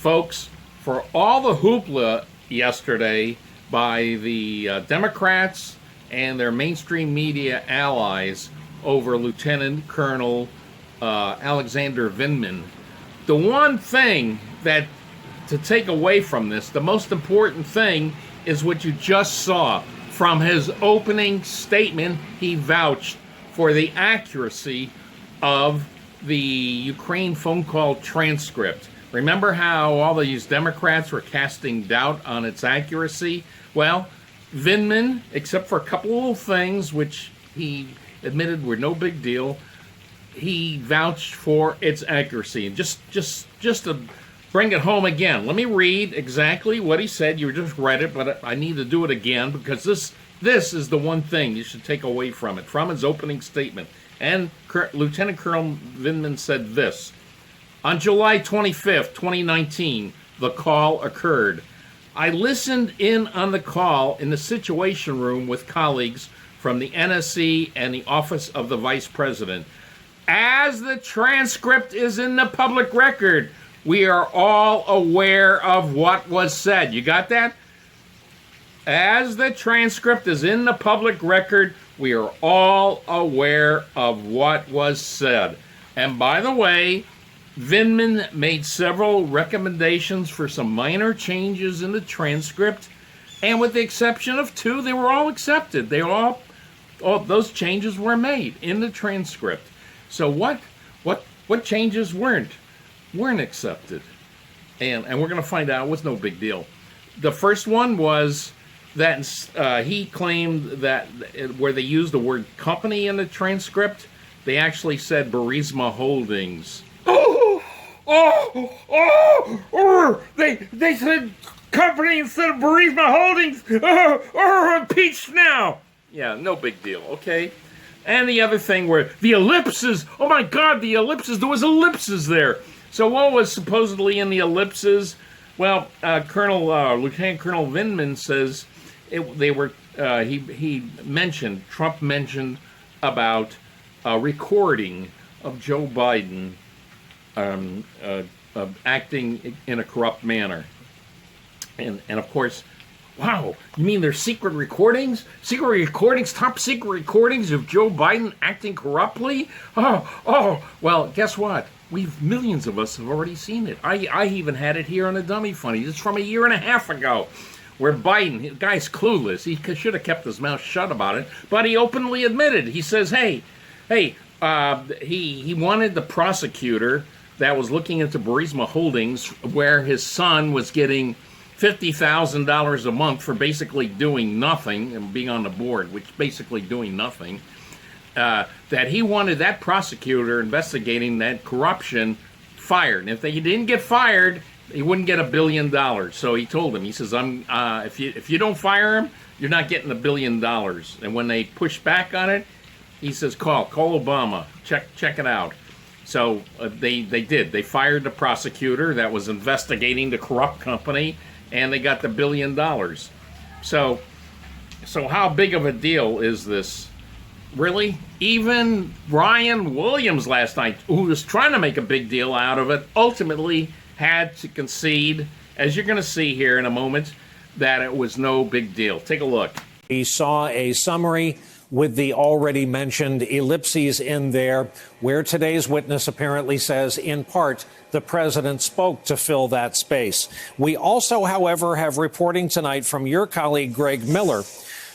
Folks, for all the hoopla yesterday by the Democrats and their mainstream media allies over Lieutenant Colonel Alexander Vindman, the one thing that to take away from this, the most important thing is what you just saw. From his opening statement, he vouched for the accuracy of the Ukraine phone call transcript. Remember how all these Democrats were casting doubt on its accuracy? Well, Vindman, except for a couple little things which he admitted were no big deal, he vouched for its accuracy. And just to bring it home again, let me read exactly what he said. You just read it, but I need to do it again because this is the one thing you should take away from it, from his opening statement. And Lieutenant Colonel Vindman said this: on July 25th, 2019, the call occurred. I listened in on the call in the Situation Room with colleagues from the NSC and the Office of the Vice President. As the transcript is in the public record, we are all aware of what was said. You got that? As the transcript is in the public record, we are all aware of what was said. And by the way, Vindman made several recommendations for some minor changes in the transcript, and with the exception of two, they were all accepted. All those changes were made in the transcript. So what changes weren't accepted? And we're going to find out. It was no big deal. The first one was that he claimed that where they used the word company in the transcript, they actually said Burisma Holdings. They said company instead of Burisma Holdings. Impeached now. Yeah, no big deal, okay? And the other thing were the ellipses. Oh my God, the ellipses. There was ellipses there. So what was supposedly in the ellipses? Well, Lieutenant Colonel Vindman says Trump mentioned about a recording of Joe Biden acting in a corrupt manner. And of course, wow, you mean there's secret recordings? Secret recordings, top secret recordings of Joe Biden acting corruptly? Oh, well, guess what? Millions of us have already seen it. I even had it here on the Dummy Funny. It's from a year and a half ago, where Biden, the guy's clueless. He should have kept his mouth shut about it, but he openly admitted. He says, he wanted the prosecutor that was looking into Burisma Holdings, where his son was getting $50,000 a month for basically doing nothing and being on the board, which basically doing nothing, that he wanted that prosecutor investigating that corruption fired. And if they didn't get fired, he wouldn't get $1 billion. So he told him, he says, if you don't fire him, you're not getting $1 billion. And when they pushed back on it, he says, call Obama, check it out. So they did. They fired the prosecutor that was investigating the corrupt company, and they got the $1 billion. So how big of a deal is this? Really? Even Brian Williams last night, who was trying to make a big deal out of it, ultimately had to concede, as you're going to see here in a moment, that it was no big deal. Take a look. We saw a summary with the already mentioned ellipses in there, where today's witness apparently says, in part, the president spoke to fill that space. We also, however, have reporting tonight from your colleague, Greg Miller,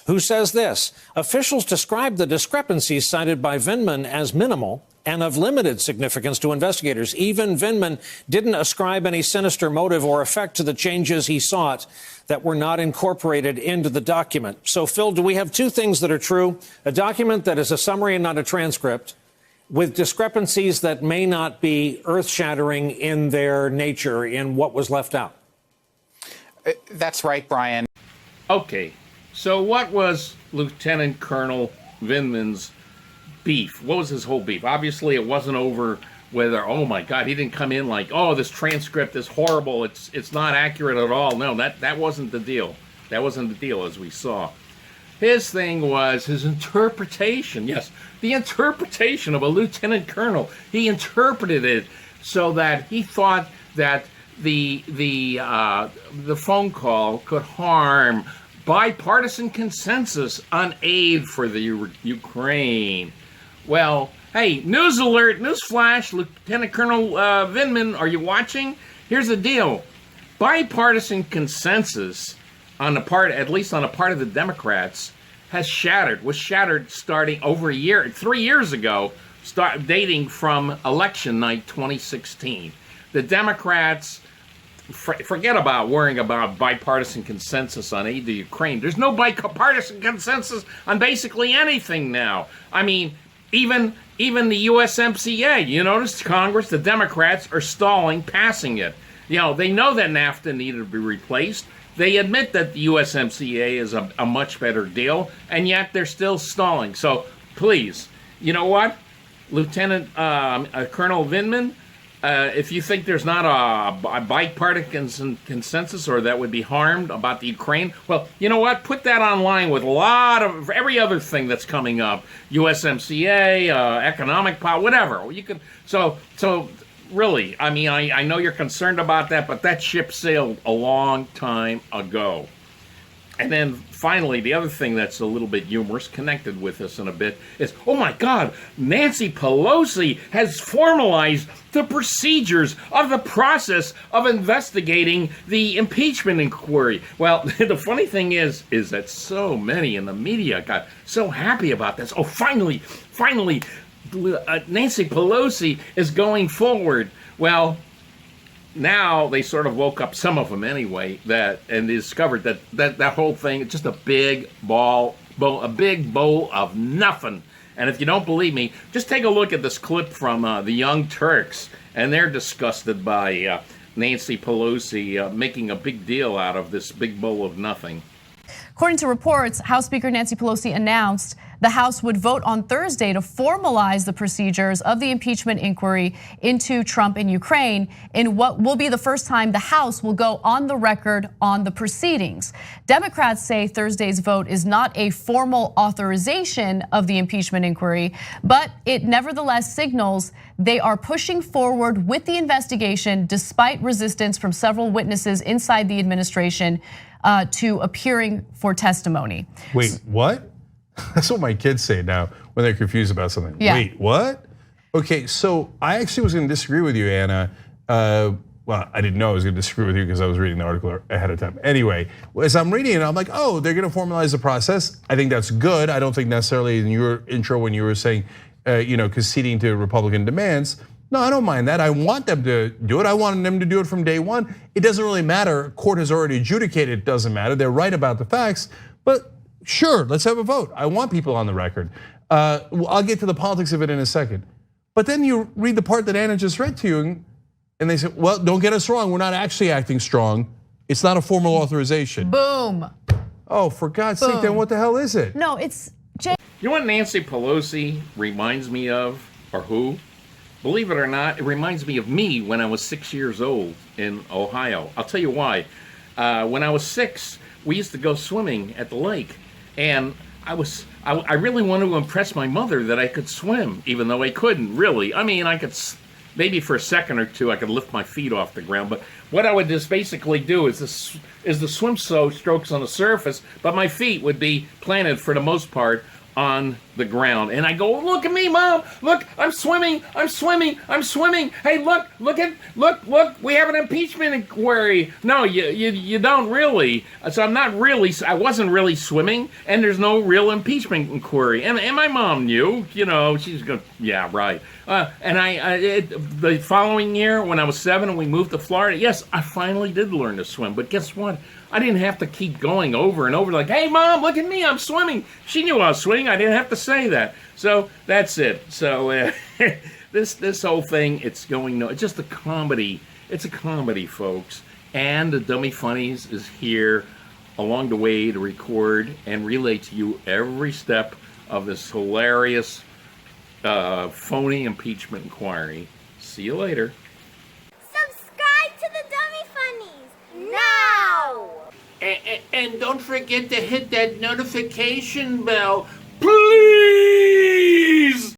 who says this: officials described the discrepancies cited by Vindman as minimal and of limited significance to investigators. Even Vindman didn't ascribe any sinister motive or effect to the changes he sought that were not incorporated into the document. So, Phil, do we have two things that are true? A document that is a summary and not a transcript, with discrepancies that may not be earth-shattering in their nature in what was left out? That's right, Brian. Okay, so what was Lieutenant Colonel Vindman's beef? What was his whole beef? Obviously, it wasn't over whether, oh my God, he didn't come in like, oh, this transcript is horrible, it's not accurate at all. No, that wasn't the deal. That wasn't the deal, as we saw. His thing was his interpretation. Yes, the interpretation of a lieutenant colonel. He interpreted it so that he thought that the phone call could harm bipartisan consensus on aid for the Ukraine. Well, hey, news alert, news flash, Lieutenant Colonel Vindman, are you watching? Here's the deal. Bipartisan consensus on the part, at least on the part of the Democrats, was shattered starting over 3 years ago, dating from election night 2016. The Democrats, forget about worrying about bipartisan consensus on aid to Ukraine. There's no bipartisan consensus on basically anything now. I mean, even the USMCA, you notice Congress, the Democrats are stalling passing it. You know, they know that NAFTA needed to be replaced. They admit that the USMCA is a much better deal, and yet they're still stalling. So please, you know what, Lieutenant Colonel Vindman, if you think there's not a bipartisan consensus or that would be harmed about the Ukraine, well, you know what? Put that online with a lot of every other thing that's coming up, USMCA, economic power, whatever. You can. So really, I mean, I know you're concerned about that, but that ship sailed a long time ago. And then finally, the other thing that's a little bit humorous, connected with this in a bit, is, oh my God, Nancy Pelosi has formalized the procedures of the process of investigating the impeachment inquiry. Well, the funny thing is that so many in the media got so happy about this. Oh, finally, Nancy Pelosi is going forward. Well, now they sort of woke up, some of them anyway, and discovered that whole thing is just a big bowl of nothing. And if you don't believe me, just take a look at this clip from the Young Turks, and they're disgusted by Nancy Pelosi making a big deal out of this big bowl of nothing. According to reports, House Speaker Nancy Pelosi announced the House would vote on Thursday to formalize the procedures of the impeachment inquiry into Trump and Ukraine in what will be the first time the House will go on the record on the proceedings. Democrats say Thursday's vote is not a formal authorization of the impeachment inquiry, but it nevertheless signals they are pushing forward with the investigation despite resistance from several witnesses inside the administration to appearing for testimony. Wait, what? That's what my kids say now when they're confused about something. Yeah. Wait, what? Okay, so I actually was going to disagree with you, Anna. Well, I didn't know I was going to disagree with you because I was reading the article ahead of time. Anyway, as I'm reading it, I'm like, oh, they're going to formalize the process. I think that's good. I don't think necessarily in your intro when you were saying, conceding to Republican demands. No, I don't mind that. I want them to do it. I want them to do it from day one. It doesn't really matter. Court has already adjudicated. It doesn't matter. They're right about the facts. But sure, let's have a vote. I want people on the record. I'll get to the politics of it in a second. But then you read the part that Anna just read to you, and they say, well, don't get us wrong. We're not actually acting strong. It's not a formal authorization. Boom. Oh, for God's sake, then what the hell is it? No, it's You know what Nancy Pelosi reminds me of, or who? Believe it or not, it reminds me of me when I was 6 years old in Ohio. I'll tell you why. When I was 6, we used to go swimming at the lake, and I really wanted to impress my mother that I could swim, even though I couldn't really. I mean, I could maybe for a second or two I could lift my feet off the ground, but what I would just basically do is the swim strokes on the surface, but my feet would be planted for the most part on the ground. And I go, look at me, Mom, look, I'm swimming. Hey, look, we have an impeachment inquiry. No, you don't really. So I wasn't really swimming, and there's no real impeachment inquiry. And my mom knew, she's going, yeah, right. And the following year, when I was 7 and we moved to Florida, yes, I finally did learn to swim. But guess what? I didn't have to keep going over and over like, hey, Mom, look at me, I'm swimming. She knew I was swimming. I didn't have to say that. So that's it. So this whole thing, it's just a comedy. It's a comedy, folks. And the Dummy Funnies is here along the way to record and relay to you every step of this hilarious phony impeachment inquiry. See you later. Subscribe to the Dummy Funnies now! And don't forget to hit that notification bell